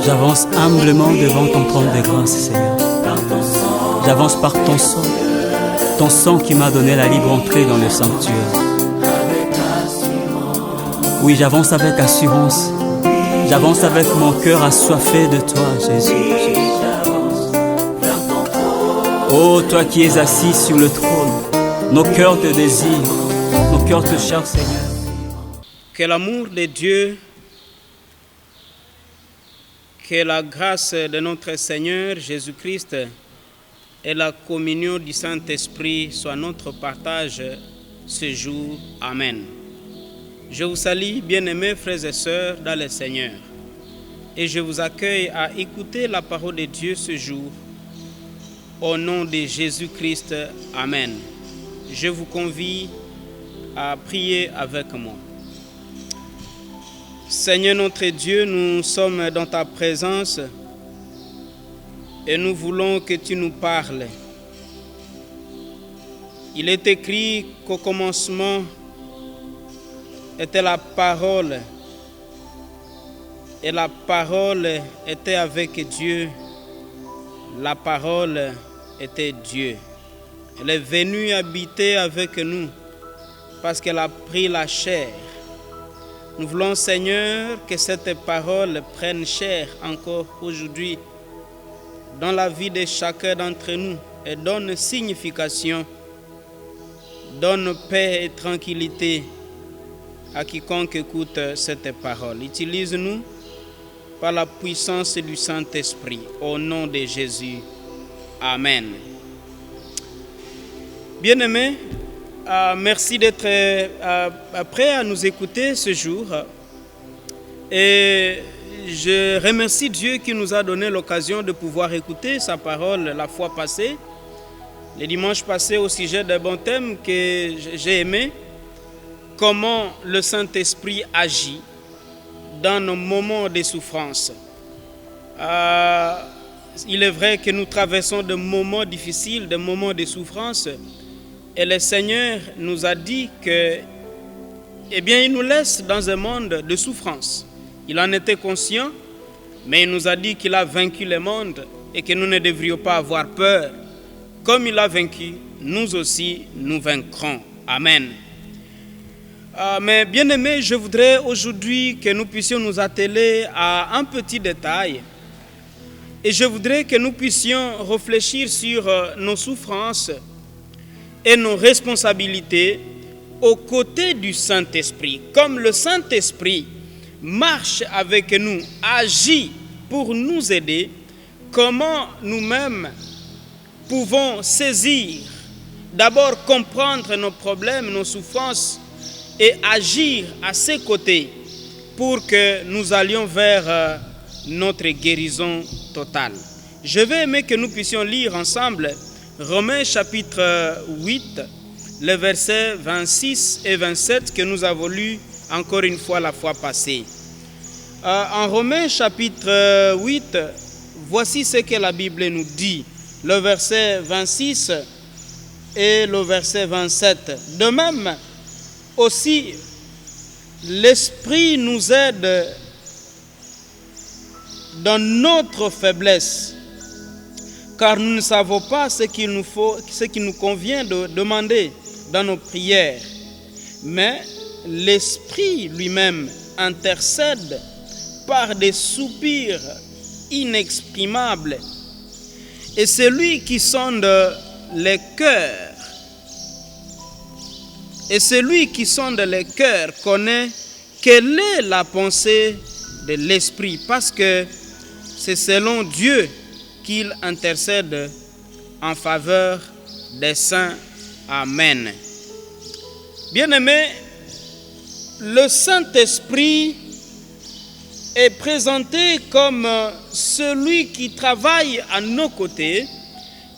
J'avance humblement devant ton trône de grâce, Seigneur. J'avance par ton sang qui m'a donné la libre entrée dans le sanctuaire. Oui, j'avance avec assurance. J'avance avec mon cœur assoiffé de toi, Jésus. Oh, toi qui es assis sur le trône, nos cœurs te désirent, nos cœurs te cherchent, Seigneur. Que l'amour de Dieu, que la grâce de notre Seigneur Jésus-Christ et la communion du Saint-Esprit soient notre partage ce jour. Amen. Je vous salue, bien-aimés frères et sœurs dans le Seigneur, et je vous accueille à écouter la parole de Dieu ce jour. Au nom de Jésus-Christ, Amen. Je vous convie à prier avec moi. Seigneur notre Dieu, nous sommes dans ta présence et nous voulons que tu nous parles. Il est écrit qu'au commencement était la parole et la parole était avec Dieu. La parole était Dieu. Elle est venue habiter avec nous parce qu'elle a pris la chair. Nous voulons, Seigneur, que cette parole prenne chair encore aujourd'hui dans la vie de chacun d'entre nous et donne signification, donne paix et tranquillité à quiconque écoute cette parole. Utilise-nous par la puissance du Saint-Esprit. Au nom de Jésus. Amen. Bien-aimés, merci d'être prêts à nous écouter ce jour. Et je remercie Dieu qui nous a donné l'occasion de pouvoir écouter sa parole la fois passée. Le dimanche passé au sujet d'un bon thème que j'ai aimé. Comment le Saint-Esprit agit dans nos moments de souffrance. Il est vrai que nous traversons des moments difficiles, des moments de souffrance. Et le Seigneur nous a dit que, il nous laisse dans un monde de souffrance. Il en était conscient, mais il nous a dit qu'il a vaincu le monde et que nous ne devrions pas avoir peur. Comme il a vaincu, nous aussi, nous vaincrons. Amen. Mais bien aimés, je voudrais aujourd'hui que nous puissions nous atteler à un petit détail. Et je voudrais que nous puissions réfléchir sur nos souffrances et nos responsabilités aux côtés du Saint-Esprit. Comme le Saint-Esprit marche avec nous, agit pour nous aider, comment nous-mêmes pouvons saisir, d'abord comprendre nos problèmes, nos souffrances, et agir à ses côtés pour que nous allions vers notre guérison totale. Je vais aimer que nous puissions lire ensemble Romains chapitre 8, les versets 26 et 27 que nous avons lus encore une fois la fois passée. En Romains chapitre 8, voici ce que la Bible nous dit, le verset 26 et le verset 27. De même, aussi, l'Esprit nous aide dans notre faiblesse, car nous ne savons pas ce qu'il nous convient de demander dans nos prières. Mais l'Esprit lui-même intercède par des soupirs inexprimables. Et c'est lui qui sonde les cœurs. Et celui qui sonde les cœurs connaît quelle est la pensée de l'Esprit, parce que c'est selon Dieu qu'il intercède en faveur des saints. Amen. Bien-aimés, le Saint-Esprit est présenté comme celui qui travaille à nos côtés.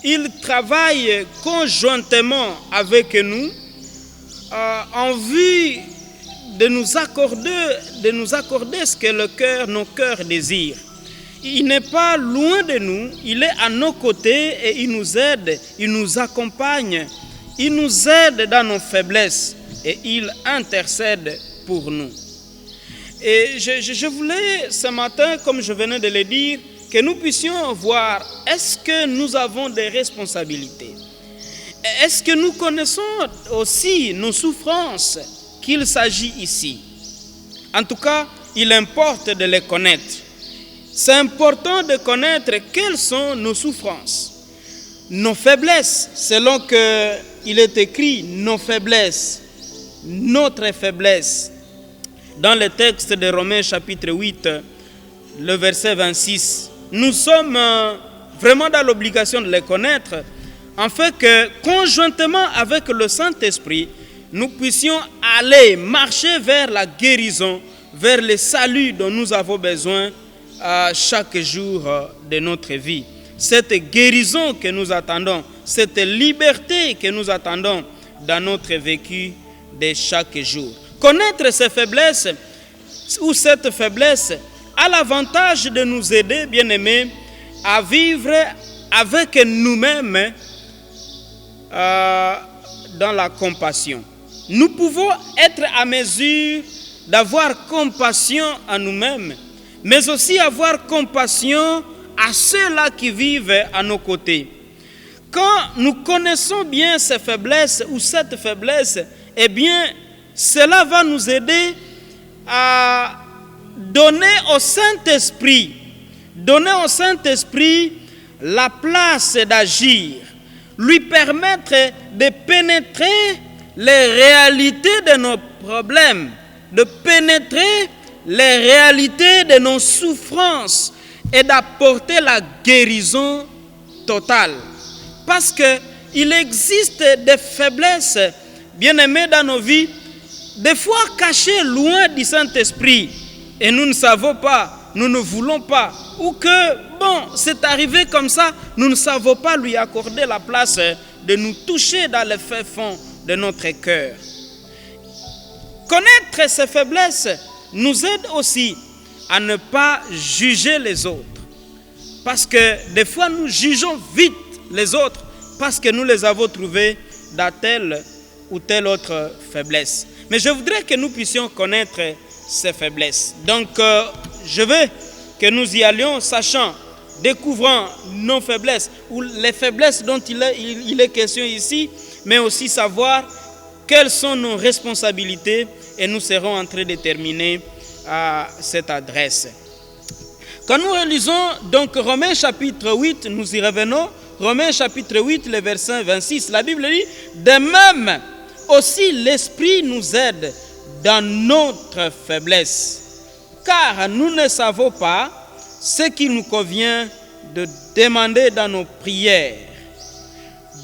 Il travaille conjointement avec nous en vue de nous accorder ce que nos cœurs désirent. Il n'est pas loin de nous, il est à nos côtés et il nous aide, il nous accompagne, il nous aide dans nos faiblesses et il intercède pour nous. Et je voulais ce matin, comme je venais de le dire, que nous puissions voir, est-ce que nous avons des responsabilités? Est-ce que nous connaissons aussi nos souffrances qu'il s'agit ici? En tout cas, il importe de les connaître. C'est important de connaître quelles sont nos souffrances, nos faiblesses, selon qu'il est écrit, nos faiblesses, notre faiblesse. Dans le texte de Romains chapitre 8, le verset 26, nous sommes vraiment dans l'obligation de les connaître, afin que, conjointement avec le Saint-Esprit, nous puissions aller marcher vers la guérison, vers le salut dont nous avons besoin chaque jour de notre vie. Cette guérison que nous attendons, cette liberté que nous attendons dans notre vécu de chaque jour. Connaître ces faiblesses ou cette faiblesse a l'avantage de nous aider, bien-aimés, à vivre avec nous-mêmes dans la compassion. Nous pouvons être à mesure d'avoir compassion à nous-mêmes, mais aussi avoir compassion à ceux-là qui vivent à nos côtés. Quand nous connaissons bien ces faiblesses ou cette faiblesse, eh bien, cela va nous aider à donner au Saint-Esprit la place d'agir, lui permettre de pénétrer les réalités de nos problèmes, de pénétrer les réalités de nos souffrances et d'apporter la guérison totale. Parce qu'il existe des faiblesses, bien-aimés, dans nos vies, des fois cachées loin du Saint-Esprit. Et nous ne savons pas, nous ne voulons pas. Ou que, bon, c'est arrivé comme ça, nous ne savons pas lui accorder la place de nous toucher dans le fin fond de notre cœur. Connaître ces faiblesses nous aide aussi à ne pas juger les autres. Parce que des fois, nous jugeons vite les autres parce que nous les avons trouvés dans telle ou telle autre faiblesse. Mais je voudrais que nous puissions connaître ces faiblesses. Donc, je veux que nous y allions, sachant, découvrant nos faiblesses, ou les faiblesses dont il est question ici, mais aussi savoir quelles sont nos responsabilités, et nous serons en train de terminer cette adresse. Quand nous relisons donc Romains chapitre 8, nous y revenons, Romains chapitre 8, le verset 26, la Bible dit, de même aussi l'Esprit nous aide dans notre faiblesse, car nous ne savons pas ce qu'il nous convient de demander dans nos prières.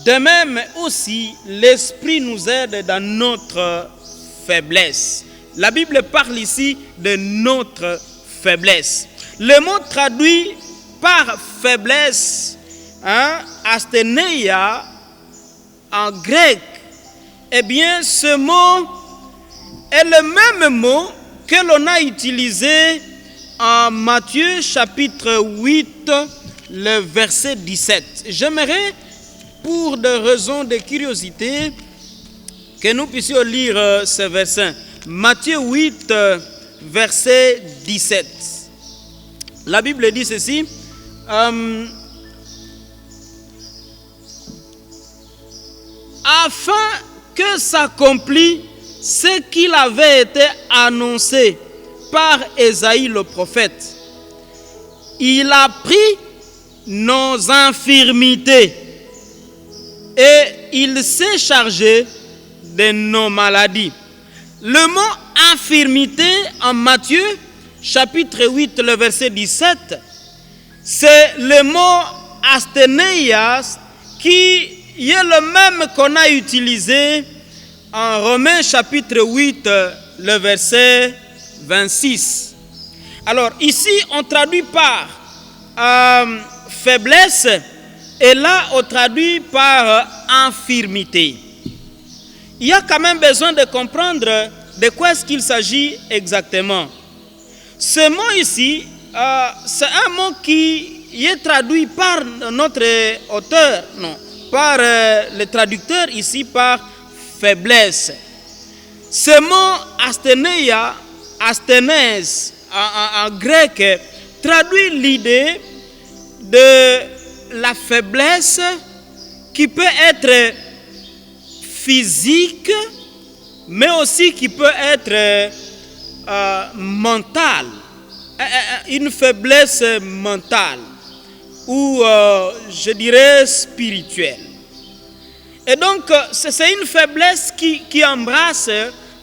De même aussi, l'Esprit nous aide dans notre faiblesse. La Bible parle ici de notre faiblesse. Le mot traduit par faiblesse, asthénéia, en grec, eh bien, ce mot est le même mot que l'on a utilisé en Matthieu chapitre 8, le verset 17. J'aimerais, pour des raisons de curiosité, que nous puissions lire ce verset. Matthieu 8, verset 17. La Bible dit ceci. Afin que s'accomplisse ce qu'il avait été annoncé par Ésaïe le prophète. Il a pris nos infirmités et il s'est chargé de nos maladies. Le mot infirmité en Matthieu chapitre 8, le verset 17, c'est le mot asthénéias qui est le même qu'on a utilisé en Romains chapitre 8, le verset 26. Alors ici, on traduit par faiblesse et là, on traduit par infirmité. Il y a quand même besoin de comprendre de quoi est-ce qu'il s'agit exactement. Ce mot ici, c'est un mot qui est traduit par notre auteur, non, par le traducteur ici par faiblesse. Ce mot asthénéia asthénèse en grec traduit l'idée de la faiblesse qui peut être physique, mais aussi qui peut être mentale, une faiblesse mentale ou je dirais spirituelle. Et donc c'est une faiblesse qui embrasse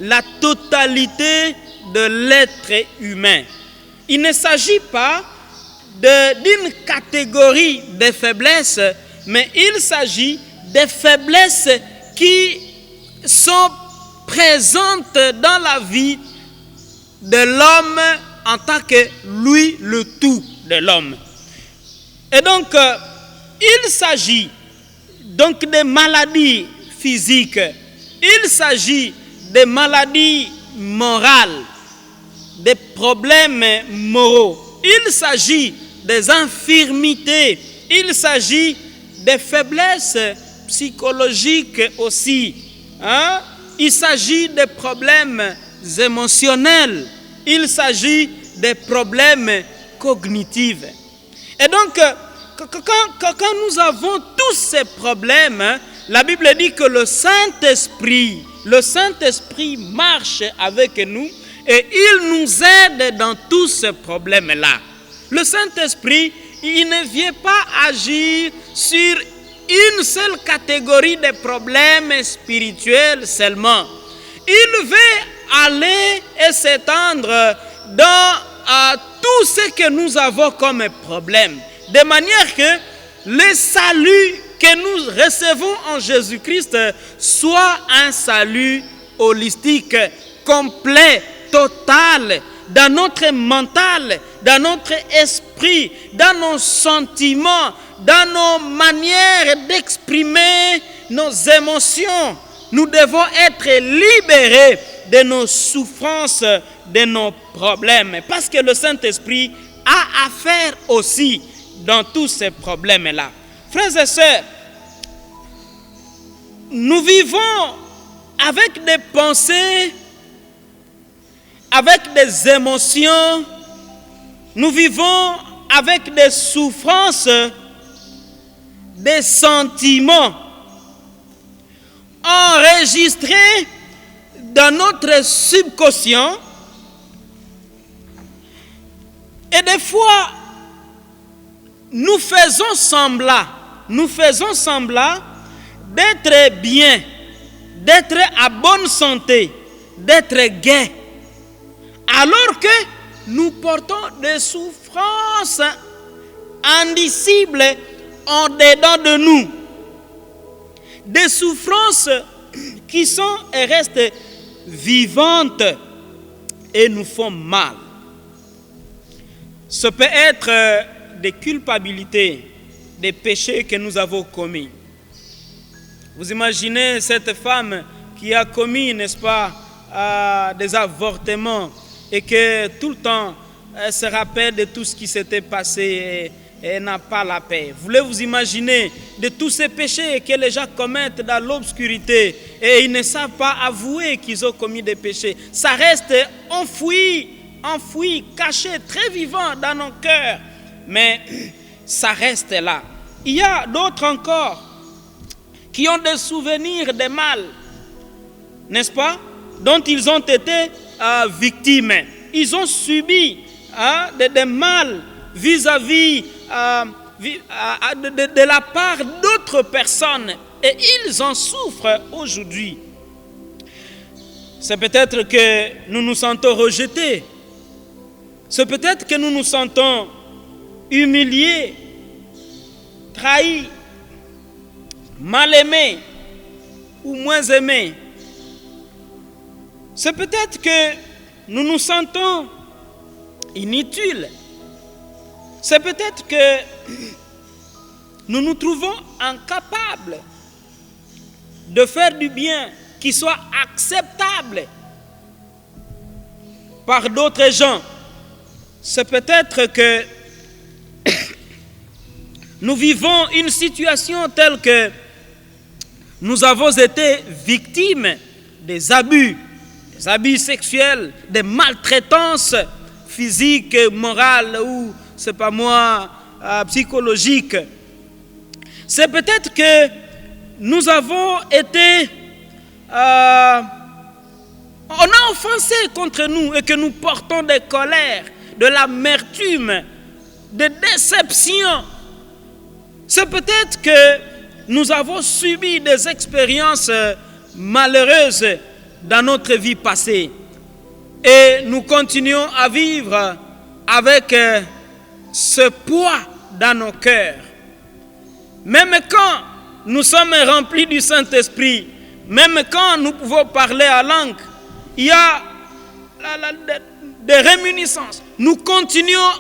la totalité de l'être humain. Il ne s'agit pas d'une catégorie de faiblesses, mais il s'agit des faiblesses qui sont présentes dans la vie de l'homme en tant que lui, le tout de l'homme. Et donc, il s'agit donc des maladies physiques, il s'agit des maladies morales, des problèmes moraux, il s'agit des infirmités, il s'agit des faiblesses psychologiques aussi. Il s'agit des problèmes émotionnels, il s'agit des problèmes cognitifs. Et donc, quand nous avons tous ces problèmes, la Bible dit que le Saint-Esprit marche avec nous et il nous aide dans tous ces problèmes-là. Le Saint-Esprit, il ne vient pas agir sur une seule catégorie de problèmes spirituels seulement. Il veut aller et s'étendre dans tout ce que nous avons comme problème. De manière que le salut que nous recevons en Jésus-Christ soit un salut holistique, complet, total, dans notre mental, dans notre esprit, dans nos sentiments, dans nos manières d'exprimer nos émotions. Nous devons être libérés de nos souffrances, de nos problèmes. Parce que le Saint-Esprit a affaire aussi dans tous ces problèmes-là. Frères et sœurs, nous vivons avec des pensées, avec des émotions, nous vivons avec des souffrances, des sentiments enregistrés dans notre subconscient. Et des fois, nous faisons semblant d'être bien, d'être à bonne santé, d'être gai, alors que nous portons des souffrances indicibles en dedans de nous, des souffrances qui sont et restent vivantes et nous font mal. Ce peut être des culpabilités, des péchés que nous avons commis. Vous imaginez cette femme qui a commis, n'est-ce pas, des avortements et que tout le temps elle se rappelle de tout ce qui s'était passé et elle n'a pas la paix. Voulez-vous imaginer de tous ces péchés que les gens commettent dans l'obscurité et ils ne savent pas avouer qu'ils ont commis des péchés. Ça reste enfoui, caché, très vivant dans nos cœurs. Mais ça reste là. Il y a d'autres encore qui ont des souvenirs de mal, n'est-ce pas, dont ils ont été victimes. Ils ont subi des mal vis-à-vis de la part d'autres personnes et ils en souffrent aujourd'hui. C'est peut-être que nous nous sentons rejetés. C'est peut-être que nous nous sentons humiliés, trahis, mal aimés ou moins aimés. C'est peut-être que nous nous sentons inutiles. C'est peut-être que nous nous trouvons incapables de faire du bien qui soit acceptable par d'autres gens. C'est peut-être que nous vivons une situation telle que nous avons été victimes des abus, des abus sexuels, des maltraitances physiques, morales ou, c'est pas moi, psychologiques. C'est peut-être que nous avons été... on a offensé contre nous et que nous portons des colères, de l'amertume, des déceptions. C'est peut-être que nous avons subi des expériences malheureuses dans notre vie passée. Et nous continuons à vivre avec ce poids dans nos cœurs. Même quand nous sommes remplis du Saint-Esprit, même quand nous pouvons parler en langue, il y a des réminiscences. Nous continuons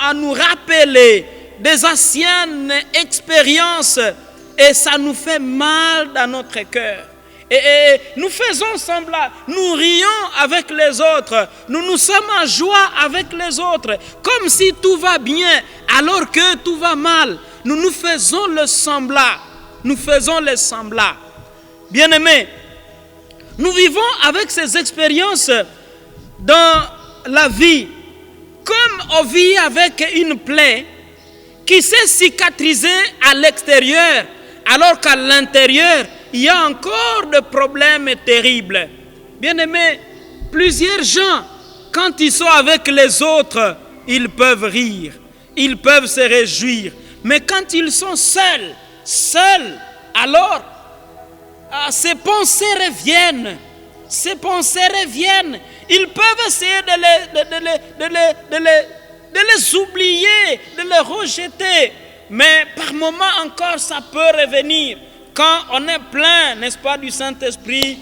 à nous rappeler des anciennes expériences et ça nous fait mal dans notre cœur. Et nous faisons semblant, nous rions avec les autres, nous sommes en joie avec les autres, comme si tout va bien alors que tout va mal. Nous faisons le semblant, nous faisons le semblant. Bien-aimés, nous vivons avec ces expériences dans la vie, comme on vit avec une plaie qui s'est cicatrisée à l'extérieur, alors qu'à l'intérieur, il y a encore des problèmes terribles. Bien-aimés, plusieurs gens, quand ils sont avec les autres, ils peuvent rire, ils peuvent se réjouir. Mais quand ils sont seuls, alors, ces pensées reviennent. Ils peuvent essayer de les oublier, de les rejeter. Mais par moments encore, ça peut revenir. Quand on est plein, n'est-ce pas, du Saint-Esprit,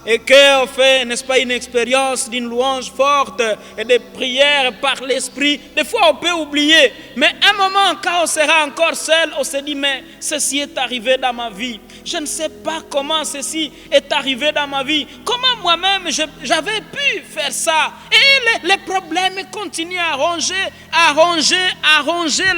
et qu'on fait, n'est-ce pas, une expérience d'une louange forte et des prières par l'Esprit, des fois on peut oublier. Mais un moment, quand on sera encore seul, on se dit, mais ceci est arrivé dans ma vie. Je ne sais pas comment ceci est arrivé dans ma vie. Comment moi-même j'avais pu faire ça. Et les problèmes continuent à ronger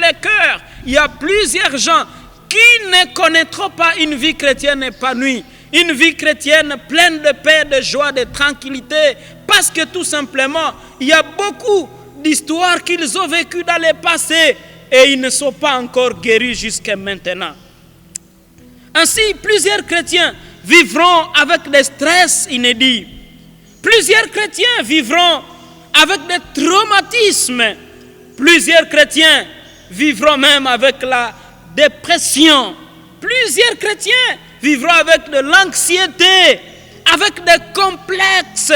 les cœurs. Il y a plusieurs gens qui ne connaîtront pas une vie chrétienne épanouie, une vie chrétienne pleine de paix, de joie, de tranquillité, parce que tout simplement, il y a beaucoup d'histoires qu'ils ont vécues dans le passé et ils ne sont pas encore guéris jusqu'à maintenant. Ainsi, plusieurs chrétiens vivront avec des stress inédits. Plusieurs chrétiens vivront avec des traumatismes. Plusieurs chrétiens vivront même avec la dépression. Plusieurs chrétiens vivront avec de l'anxiété, avec des complexes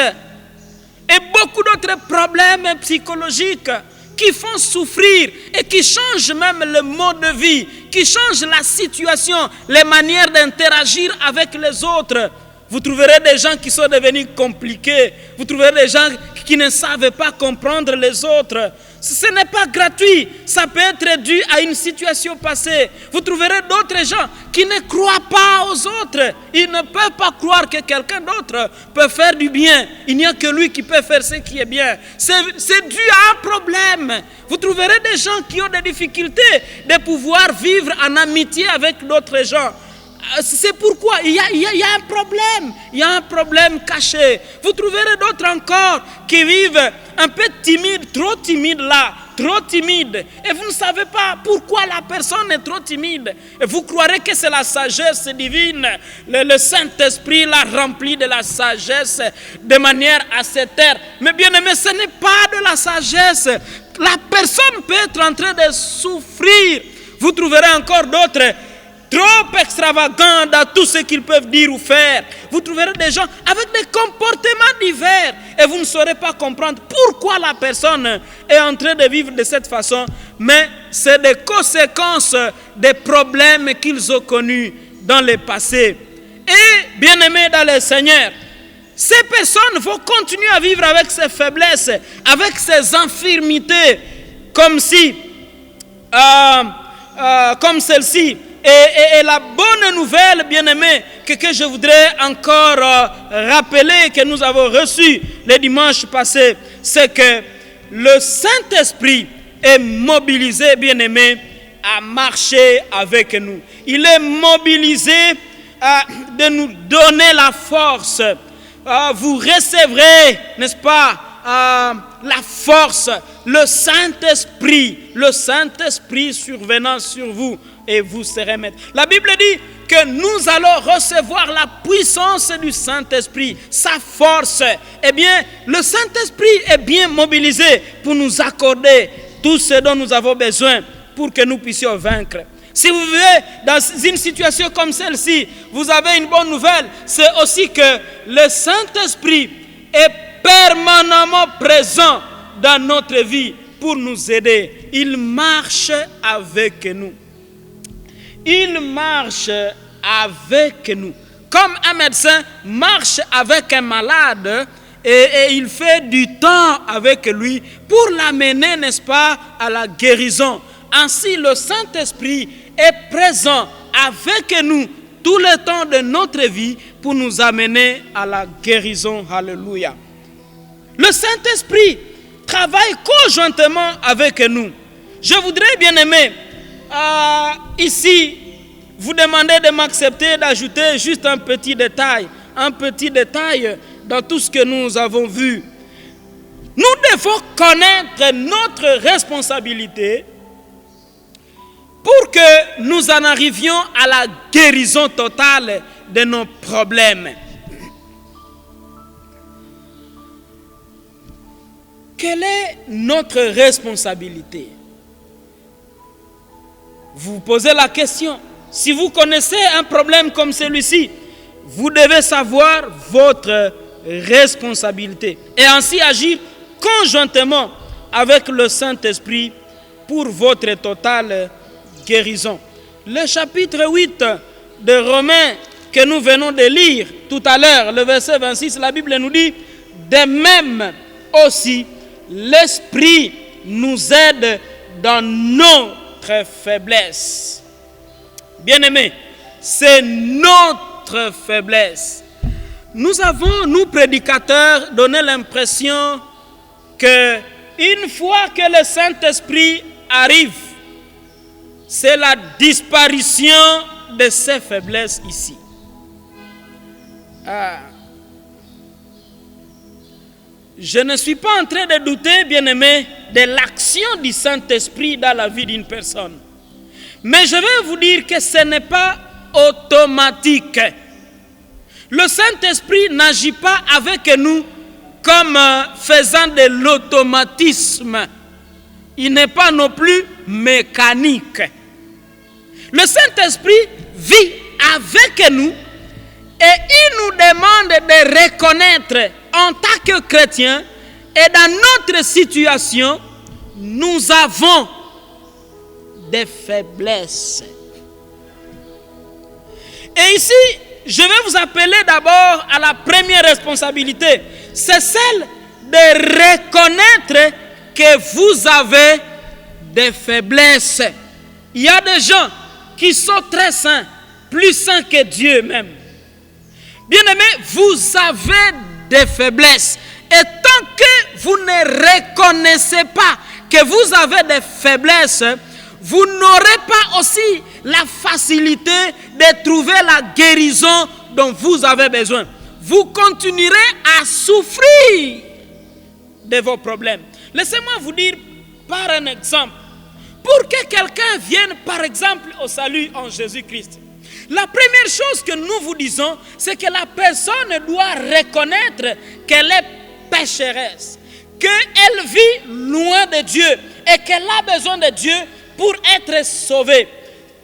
et beaucoup d'autres problèmes psychologiques qui font souffrir et qui changent même le mode de vie, qui changent la situation, les manières d'interagir avec les autres. Vous trouverez des gens qui sont devenus compliqués. Vous trouverez des gens qui ne savent pas comprendre les autres. Ce n'est pas gratuit. Ça peut être dû à une situation passée. Vous trouverez d'autres gens qui ne croient pas aux autres. Ils ne peuvent pas croire que quelqu'un d'autre peut faire du bien. Il n'y a que lui qui peut faire ce qui est bien. C'est dû à un problème. Vous trouverez des gens qui ont des difficultés de pouvoir vivre en amitié avec d'autres gens. C'est pourquoi il y a un problème. Il y a un problème caché. Vous trouverez d'autres encore qui vivent un peu timides, trop timides là, trop timides. Et vous ne savez pas pourquoi la personne est trop timide. Et vous croirez que c'est la sagesse divine. Le Saint-Esprit l'a rempli de la sagesse de manière à se taire. Mais bien aimé, ce n'est pas de la sagesse. La personne peut être en train de souffrir. Vous trouverez encore d'autres trop extravagants dans tout ce qu'ils peuvent dire ou faire. Vous trouverez des gens avec des comportements divers et vous ne saurez pas comprendre pourquoi la personne est en train de vivre de cette façon. Mais c'est des conséquences des problèmes qu'ils ont connus dans le passé. Et bien aimés dans le Seigneur, ces personnes vont continuer à vivre avec ces faiblesses, avec ces infirmités, comme celle-ci. Et la bonne nouvelle, bien-aimés, que je voudrais encore rappeler, que nous avons reçu le dimanche passé, c'est que le Saint-Esprit est mobilisé, bien-aimés, à marcher avec nous. Il est mobilisé de nous donner la force vous recevrez, n'est-ce pas, la force, le Saint-Esprit survenant sur vous et vous serez maîtres. La Bible dit que nous allons recevoir la puissance du Saint-Esprit, sa force. Eh bien, le Saint-Esprit est bien mobilisé pour nous accorder tout ce dont nous avons besoin pour que nous puissions vaincre. Si vous vivez dans une situation comme celle-ci, vous avez une bonne nouvelle, c'est aussi que le Saint-Esprit est permanemment présent dans notre vie pour nous aider. Il marche avec nous. Il marche avec nous. Comme un médecin marche avec un malade et il fait du temps avec lui pour l'amener, n'est-ce pas, à la guérison. Ainsi, le Saint-Esprit est présent avec nous tout le temps de notre vie pour nous amener à la guérison. Alléluia. Le Saint-Esprit travaille conjointement avec nous. Je voudrais, bien aimé, ici, vous demander de m'accepter d'ajouter juste un petit détail dans tout ce que nous avons vu. Nous devons connaître notre responsabilité pour que nous en arrivions à la guérison totale de nos problèmes. Quelle est notre responsabilité? Vous vous posez la question. Si vous connaissez un problème comme celui-ci, vous devez savoir votre responsabilité et ainsi agir conjointement avec le Saint-Esprit pour votre totale guérison. Le chapitre 8 de Romains que nous venons de lire tout à l'heure, le verset 26, la Bible nous dit « De même aussi, l'Esprit nous aide dans notre faiblesse. » Bien-aimés, c'est notre faiblesse. Nous avons, nous prédicateurs, donné l'impression que une fois que le Saint-Esprit arrive, c'est la disparition de ces faiblesses ici. Je ne suis pas en train de douter, bien-aimés, de l'action du Saint-Esprit dans la vie d'une personne. Mais je vais vous dire que ce n'est pas automatique. Le Saint-Esprit n'agit pas avec nous comme faisant de l'automatisme. Il n'est pas non plus mécanique. Le Saint-Esprit vit avec nous et il nous demande de reconnaître en tant que chrétiens et dans notre situation, nous avons des faiblesses. Et ici, je vais vous appeler d'abord à la première responsabilité. C'est celle de reconnaître que vous avez des faiblesses. Il y a des gens qui sont très saints, plus saints que Dieu même. Bien-aimés, vous avez des faiblesses. Et tant que vous ne reconnaissez pas que vous avez des faiblesses, vous n'aurez pas aussi la facilité de trouver la guérison dont vous avez besoin. Vous continuerez à souffrir de vos problèmes. Laissez-moi vous dire par un exemple. Pour que quelqu'un vienne, par exemple, au salut en Jésus-Christ, la première chose que nous vous disons, c'est que la personne doit reconnaître qu'elle est pécheresse, qu'elle vit loin de Dieu et qu'elle a besoin de Dieu pour être sauvée.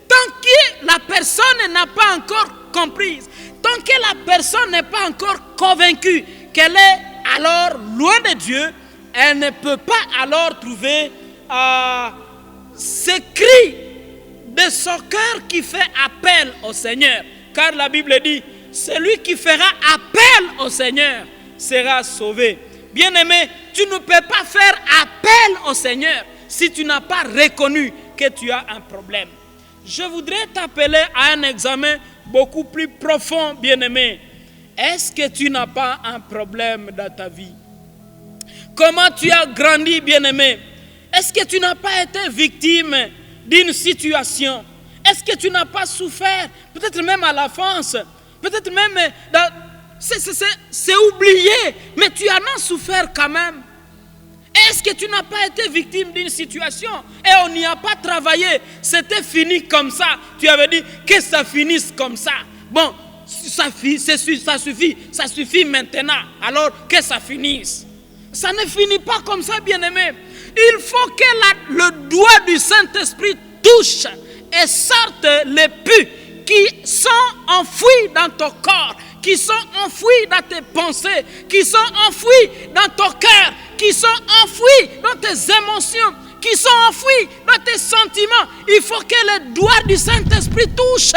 Tant que la personne n'a pas encore compris, tant que la personne n'est pas encore convaincue qu'elle est alors loin de Dieu, elle ne peut pas alors trouver ce cri de son cœur qui fait appel au Seigneur. Car la Bible dit, celui qui fera appel au Seigneur sera sauvé. Bien-aimé, tu ne peux pas faire appel au Seigneur si tu n'as pas reconnu que tu as un problème. Je voudrais t'appeler à un examen beaucoup plus profond, bien-aimé. Est-ce que tu n'as pas un problème dans ta vie? Comment tu as grandi, bien-aimé? Est-ce que tu n'as pas été victime d'une situation? Est-ce que tu n'as pas souffert, peut-être même à l'enfance, peut-être même c'est oublié, mais tu en as souffert quand même. Est-ce que tu n'as pas été victime d'une situation et on n'y a pas travaillé? C'était fini comme ça. Tu avais dit que ça finisse comme ça. Bon, ça suffit maintenant. Alors que ça finisse. Ça ne finit pas comme ça, bien-aimé. Il faut que le doigt du Saint-Esprit touche et sorte les pus qui sont enfouis dans ton corps, qui sont enfouis dans tes pensées, qui sont enfouis dans ton cœur, qui sont enfouis dans tes émotions, qui sont enfouis dans tes sentiments. Il faut que le doigt du Saint-Esprit touche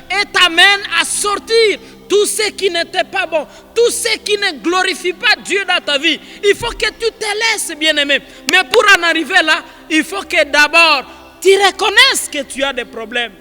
et t'amène à sortir tout ce qui n'était pas bon, tout ce qui ne glorifie pas Dieu dans ta vie. Il faut que tu te laisses, bien-aimé. Mais pour en arriver là, il faut que d'abord tu reconnaisses que tu as des problèmes.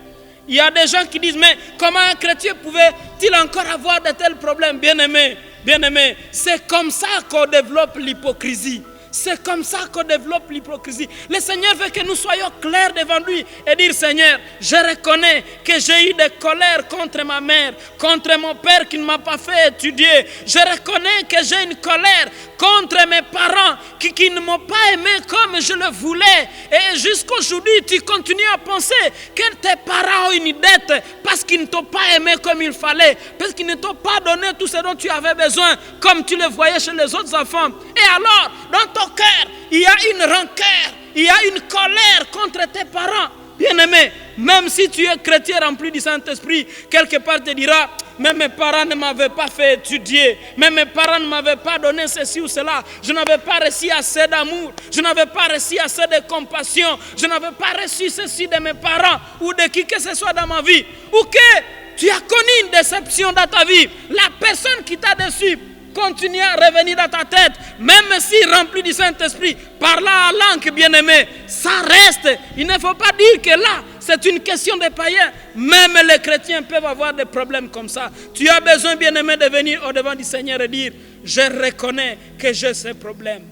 Il y a des gens qui disent, mais comment un chrétien pouvait-il encore avoir de tels problèmes? Bien-aimé, bien-aimé, c'est comme ça qu'on développe l'hypocrisie. C'est comme ça qu'on développe l'hypocrisie. Le Seigneur veut que nous soyons clairs devant lui et dire, Seigneur, je reconnais que j'ai eu des colères contre ma mère, contre mon père qui ne m'a pas fait étudier. Je reconnais que j'ai une colère contre mes parents qui ne m'ont pas aimé comme je le voulais. Et jusqu'aujourd'hui, tu continues à penser que tes parents ont une dette parce qu'ils ne t'ont pas aimé comme il fallait, parce qu'ils ne t'ont pas donné tout ce dont tu avais besoin, comme tu le voyais chez les autres enfants. Et alors, dans ton cœur, il y a une rancœur, il y a une colère contre tes parents. Bien-aimé, même si tu es chrétien rempli du Saint-Esprit, quelque part te dira, mais mes parents ne m'avaient pas fait étudier, mais mes parents ne m'avaient pas donné ceci ou cela, je n'avais pas reçu assez d'amour, je n'avais pas reçu assez de compassion, je n'avais pas reçu ceci de mes parents ou de qui que ce soit dans ma vie, ou que tu as connu une déception dans ta vie, la personne qui t'a déçu continue à revenir dans ta tête, même si rempli du Saint-Esprit, parlant en langue, bien-aimé, ça reste. Il ne faut pas dire que là, c'est une question des païens. Même les chrétiens peuvent avoir des problèmes comme ça. Tu as besoin, bien-aimé, de venir au-devant du Seigneur et dire, je reconnais que j'ai ces problèmes.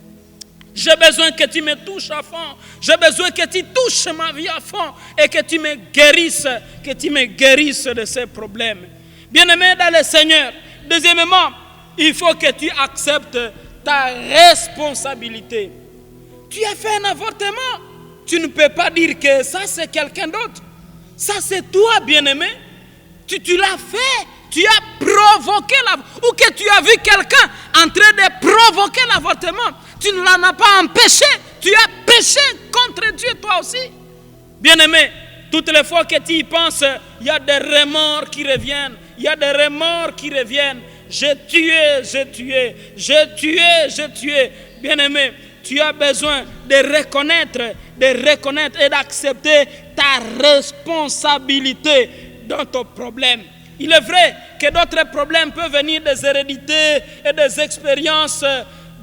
J'ai besoin que tu me touches à fond. J'ai besoin que tu touches ma vie à fond et que tu me guérisses de ces problèmes. Bien-aimé dans le Seigneur. Deuxièmement, il faut que tu acceptes ta responsabilité. Tu as fait un avortement. Tu ne peux pas dire que ça c'est quelqu'un d'autre. Ça c'est toi, bien-aimé. Tu l'as fait. Tu as provoqué l'avortement. Ou que tu as vu quelqu'un en train de provoquer l'avortement. Tu ne l'en as pas empêché. Tu as péché contre Dieu toi aussi. Bien-aimé, toutes les fois que tu y penses, il y a des remords qui reviennent. Il y a des remords qui reviennent. J'ai tué. Bien-aimé, tu as besoin de reconnaître et d'accepter ta responsabilité dans ton problème. Il est vrai que d'autres problèmes peuvent venir des hérédités et des expériences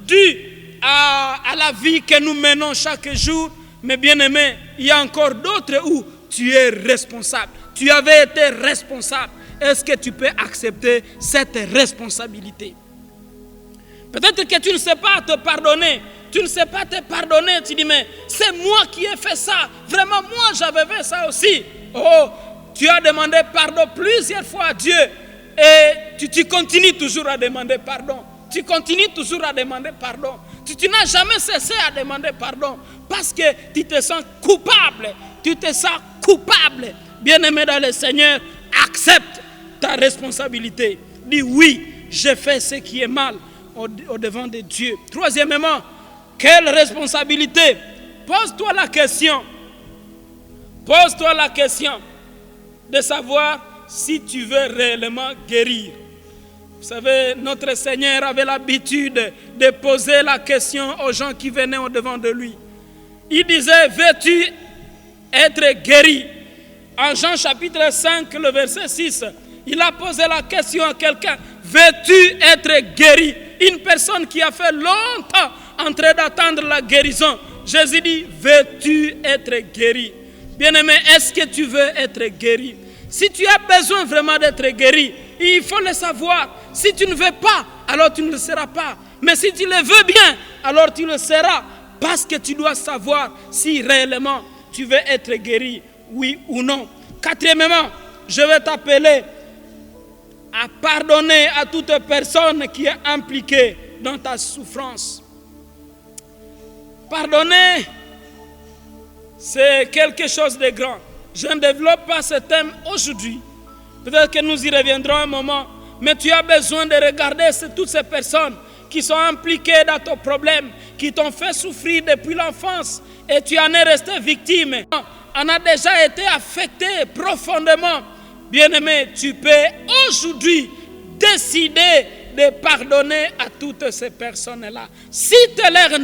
dues à la vie que nous menons chaque jour. Mais bien-aimé, il y a encore d'autres où tu es responsable. Tu avais été responsable. Est-ce que tu peux accepter cette responsabilité? Peut-être que tu ne sais pas te pardonner. Tu ne sais pas te pardonner. Tu dis, mais c'est moi qui ai fait ça. Vraiment, moi, j'avais fait ça aussi. Oh, tu as demandé pardon plusieurs fois à Dieu. Et tu continues toujours à demander pardon. Tu continues toujours à demander pardon. Tu n'as jamais cessé à demander pardon. Parce que tu te sens coupable. Tu te sens coupable. Bien-aimé dans le Seigneur, accepte ta responsabilité. Dis oui, j'ai fait ce qui est mal au devant de Dieu. Troisièmement, quelle responsabilité? Pose-toi la question. Pose-toi la question de savoir si tu veux réellement guérir. Vous savez, notre Seigneur avait l'habitude de poser la question aux gens qui venaient au devant de lui. Il disait, veux-tu être guéri? En Jean chapitre 5, le verset 6, il a posé la question à quelqu'un, veux-tu être guéri? Une personne qui a fait longtemps en train d'attendre la guérison. Jésus dit, veux-tu être guéri? Bien-aimé, est-ce que tu veux être guéri? Si tu as besoin vraiment d'être guéri, il faut le savoir. Si tu ne veux pas, alors tu ne le seras pas. Mais si tu le veux bien, alors tu le seras. Parce que tu dois savoir si réellement tu veux être guéri, oui ou non. Quatrièmement, je vais t'appeler à pardonner à toute personne qui est impliquée dans ta souffrance. Pardonner, c'est quelque chose de grand. Je ne développe pas ce thème aujourd'hui. Peut-être que nous y reviendrons un moment. Mais tu as besoin de regarder toutes ces personnes qui sont impliquées dans ton problème, qui t'ont fait souffrir depuis l'enfance et tu en es resté victime. On a déjà été affecté profondément. Bien-aimé, tu peux aujourd'hui décider de pardonner à toutes ces personnes-là. Cite-leur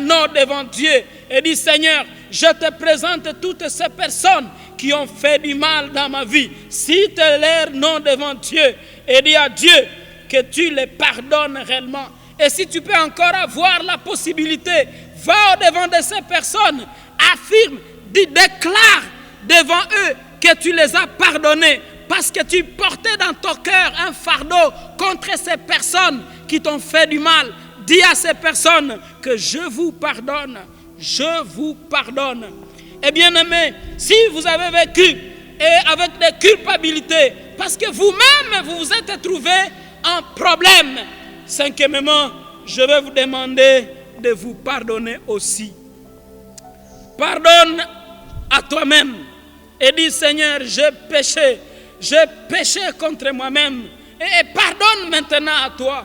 nom devant Dieu et dis Seigneur, je te présente toutes ces personnes qui ont fait du mal dans ma vie. Cite-leur nom devant Dieu et dis à Dieu que tu les pardonnes réellement. Et si tu peux encore avoir la possibilité, va au-devant de ces personnes, affirme, déclare devant eux que tu les as pardonnés parce que tu portais dans ton cœur un fardeau contre ces personnes qui t'ont fait du mal. Dis à ces personnes que je vous pardonne. Je vous pardonne. Et bien aimé, si vous avez vécu et avec des culpabilités, parce que vous-même vous vous êtes trouvé en problème, cinquièmement, je vais vous demander de vous pardonner aussi. Pardonne à toi-même et dis Seigneur, j'ai péché contre moi-même et pardonne maintenant à toi.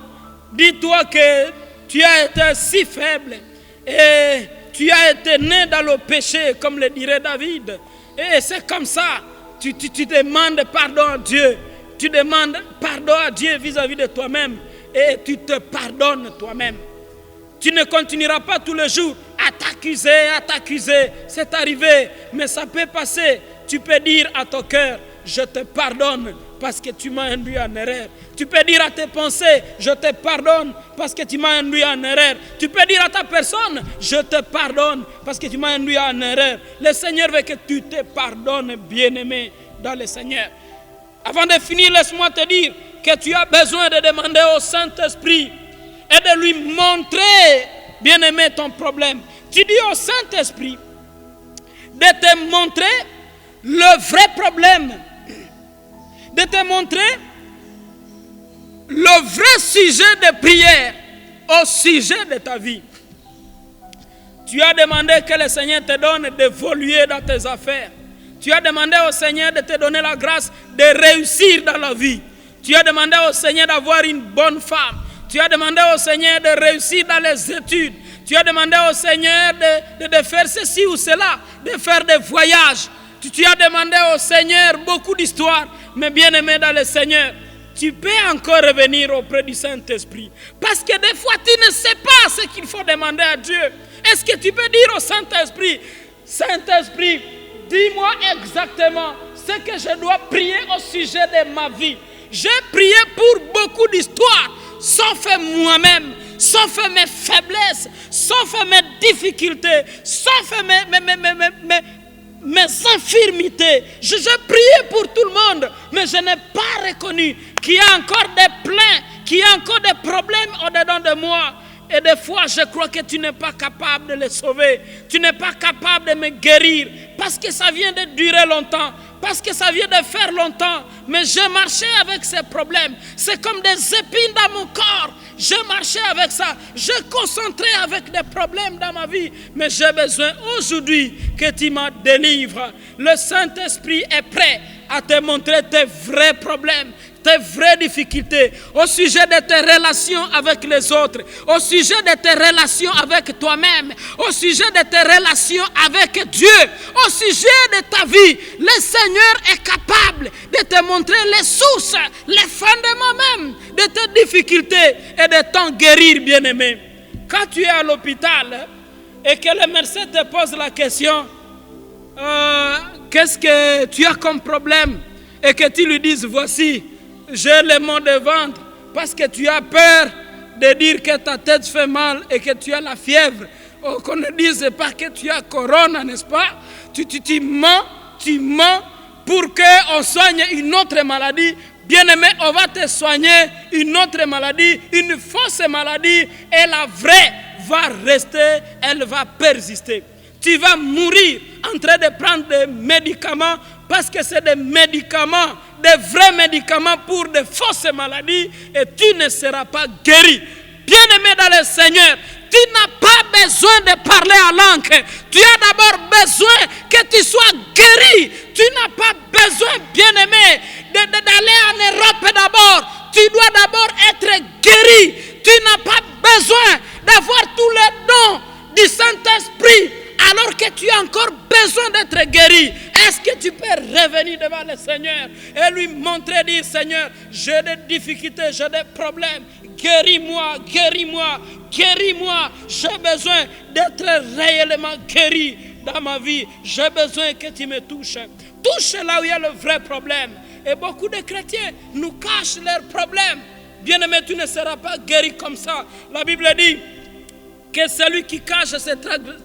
Dis-toi que tu as été si faible et tu as été né dans le péché, comme le dirait David. Et c'est comme ça, tu demandes pardon à Dieu. Tu demandes pardon à Dieu vis-à-vis de toi-même et tu te pardonnes toi-même. Tu ne continueras pas tous les jours à t'accuser. C'est arrivé, mais ça peut passer. Tu peux dire à ton cœur, je te pardonne parce que tu m'as induit en erreur. Tu peux dire à tes pensées, je te pardonne parce que tu m'as induit en erreur. Tu peux dire à ta personne, je te pardonne parce que tu m'as induit en erreur. Le Seigneur veut que tu te pardonnes, bien-aimé, dans le Seigneur. Avant de finir, laisse-moi te dire que tu as besoin de demander au Saint-Esprit et de lui montrer, bien-aimé, ton problème. Tu dis au Saint-Esprit de te montrer le vrai problème, de te montrer le vrai sujet de prière au sujet de ta vie. Tu as demandé que le Seigneur te donne d'évoluer dans tes affaires. Tu as demandé au Seigneur de te donner la grâce de réussir dans la vie. Tu as demandé au Seigneur d'avoir une bonne femme. Tu as demandé au Seigneur de réussir dans les études. Tu as demandé au Seigneur de faire ceci ou cela, de faire des voyages. Tu as demandé au Seigneur beaucoup d'histoires. Mais bien aimé dans le Seigneur, tu peux encore revenir auprès du Saint-Esprit. Parce que des fois, tu ne sais pas ce qu'il faut demander à Dieu. Est-ce que tu peux dire au Saint-Esprit, Saint-Esprit, dis-moi exactement ce que je dois prier au sujet de ma vie. J'ai prié pour beaucoup d'histoires, sauf moi-même, sauf mes faiblesses, sauf mes difficultés, sauf mes infirmités. J'ai prié pour tout le monde, mais je n'ai pas reconnu qu'il y a encore des plaintes, qu'il y a encore des problèmes au-dedans de moi. Et des fois, je crois que tu n'es pas capable de les sauver. Tu n'es pas capable de me guérir. Parce que ça vient de durer longtemps. Parce que ça vient de faire longtemps. Mais je marchais avec ces problèmes. C'est comme des épines dans mon corps. Je marchais avec ça. Je concentrais avec des problèmes dans ma vie. Mais j'ai besoin aujourd'hui que tu m'en délivres. Le Saint-Esprit est prêt à te montrer tes vrais problèmes, tes vraies difficultés, au sujet de tes relations avec les autres, au sujet de tes relations avec toi-même, au sujet de tes relations avec Dieu, au sujet de ta vie. Le Seigneur est capable de te montrer les sources, les fondements même de tes difficultés et de t'en guérir, bien-aimé. Quand tu es à l'hôpital et que le médecin te pose la question, qu'est-ce que tu as comme problème? Et que tu lui dises, voici, j'ai le maux de ventre, parce que tu as peur de dire que ta tête fait mal et que tu as la fièvre. Oh, qu'on ne dise pas que tu as corona, n'est-ce pas? Tu mens pour qu'on soigne une autre maladie. Bien-aimé, on va te soigner une autre maladie, une fausse maladie, et la vraie va rester, elle va persister. Tu vas mourir en train de prendre des médicaments parce que c'est des médicaments, des vrais médicaments pour de fausses maladies, et tu ne seras pas guéri. Bien-aimé dans le Seigneur, tu n'as pas besoin de parler en langue. Tu as d'abord besoin que tu sois guéri. Tu n'as pas besoin, bien-aimé, d'aller en Europe d'abord. Tu dois d'abord être guéri. Tu n'as pas besoin d'avoir tous les dons du Saint-Esprit alors que tu as encore besoin d'être guéri. Est-ce que tu peux revenir devant le Seigneur et lui montrer, dire Seigneur, j'ai des difficultés, j'ai des problèmes. Guéris-moi, guéris-moi, guéris-moi. J'ai besoin d'être réellement guéri dans ma vie. J'ai besoin que tu me touches. Touche là où il y a le vrai problème. Et beaucoup de chrétiens nous cachent leurs problèmes. Bien-aimé, tu ne seras pas guéri comme ça. La Bible dit que celui qui cache ses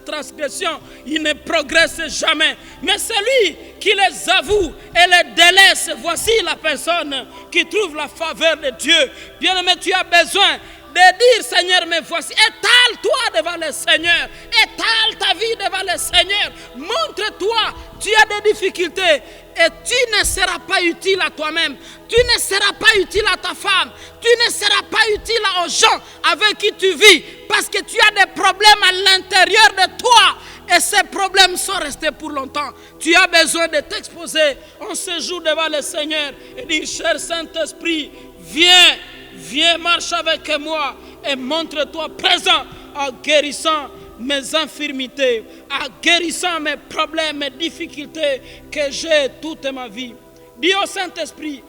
transgressions, il ne progresse jamais. Mais celui qui les avoue et les délaisse, voici la personne qui trouve la faveur de Dieu. Bien-aimé, tu as besoin de dire Seigneur, me voici. Étale-toi devant le Seigneur. Étale ta vie devant le Seigneur. Montre-toi, tu as des difficultés. Et tu ne seras pas utile à toi-même. Tu ne seras pas utile à ta femme. Tu ne seras pas utile aux gens avec qui tu vis. Parce que tu as des problèmes à l'intérieur de toi. Et ces problèmes sont restés pour longtemps. Tu as besoin de t'exposer en ce jour devant le Seigneur. Et dire, cher Saint-Esprit, viens, viens, marche avec moi. Et montre-toi présent en guérissant mes infirmités, en guérissant mes problèmes, mes difficultés que j'ai toute ma vie. Dis au Saint-Esprit,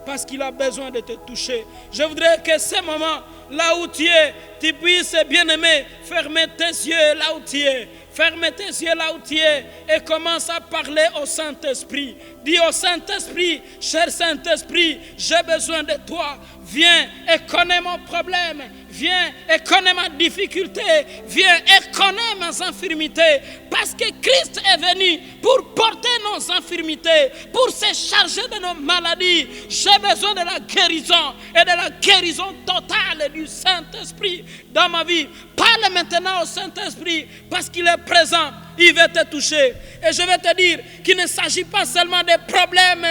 parce qu'il a besoin de te toucher. Je voudrais que ce moment, là où tu es, tu puisses, bien-aimé, fermer tes yeux là où tu es. Ferme tes yeux là où tu es et commence à parler au Saint-Esprit. Dis au Saint-Esprit, cher Saint-Esprit, j'ai besoin de toi. Viens et connais mon problème. Viens et connais ma difficulté. Viens et connais mes infirmités. Parce que Christ est venu pour porter nos infirmités, pour se charger de nos maladies. J'ai besoin de la guérison et de la guérison totale du Saint-Esprit dans ma vie. Parle maintenant au Saint-Esprit parce qu'il est présent. Il va te toucher. Et je vais te dire qu'il ne s'agit pas seulement des problèmes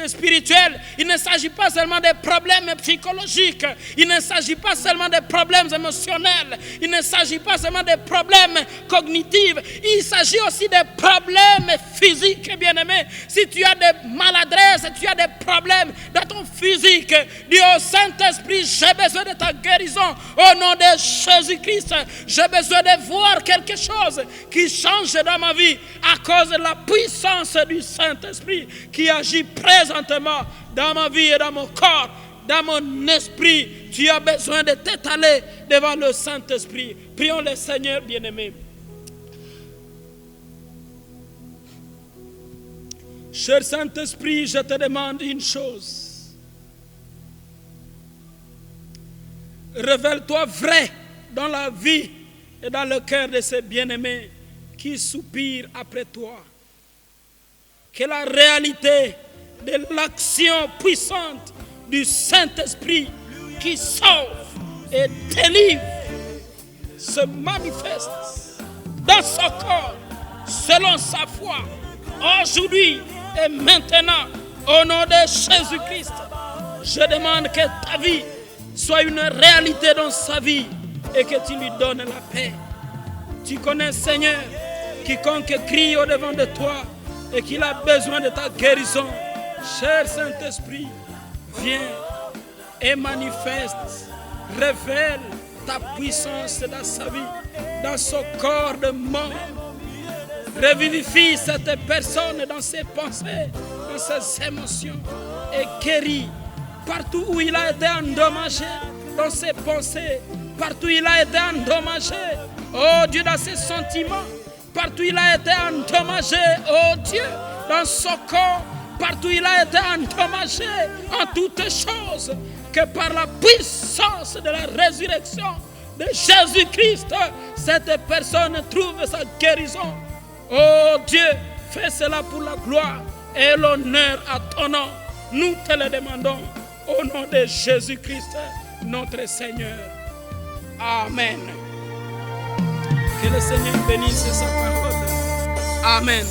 spirituels. Il ne s'agit pas seulement des problèmes psychologiques. Il ne s'agit pas seulement des problèmes émotionnels. Il ne s'agit pas seulement des problèmes cognitifs. Il s'agit aussi des problèmes physiques, bien-aimés. Si tu as des maladresses, si tu as des problèmes dans ton physique, dis au Saint-Esprit, j'ai besoin de ta guérison. Au nom de Jésus-Christ, j'ai besoin de voir quelque chose qui change dans ma vie à cause de la puissance du Saint-Esprit qui agit présentement dans ma vie et dans mon corps, dans mon esprit. Tu as besoin de t'étaler devant le Saint-Esprit. Prions le Seigneur bien-aimé. Cher Saint-Esprit, je te demande une chose. Révèle-toi vrai dans la vie et dans le cœur de ces bien-aimés qui soupirent après toi. Que la réalité de l'action puissante du Saint-Esprit qui sauve et délivre se manifeste dans son corps selon sa foi aujourd'hui et maintenant au nom de Jésus-Christ. Je demande que ta vie soit une réalité dans sa vie et que tu lui donnes la paix. Tu connais, Seigneur, quiconque crie au-devant de toi et qu'il a besoin de ta guérison. Cher Saint-Esprit, viens et manifeste, révèle ta puissance dans sa vie, dans son corps de mort. Revivifie cette personne dans ses pensées, dans ses émotions et guéris partout où il a été endommagé, dans ses pensées, partout où il a été endommagé, oh Dieu, dans ses sentiments, partout où il a été endommagé, oh Dieu, dans son corps, partout où il a été endommagé, en toutes choses, que par la puissance de la résurrection de Jésus-Christ, cette personne trouve sa guérison. Oh Dieu, fais cela pour la gloire et l'honneur à ton nom. Nous te le demandons au nom de Jésus-Christ, notre Seigneur. Amen. Que le Seigneur bénisse sa parole. Amen.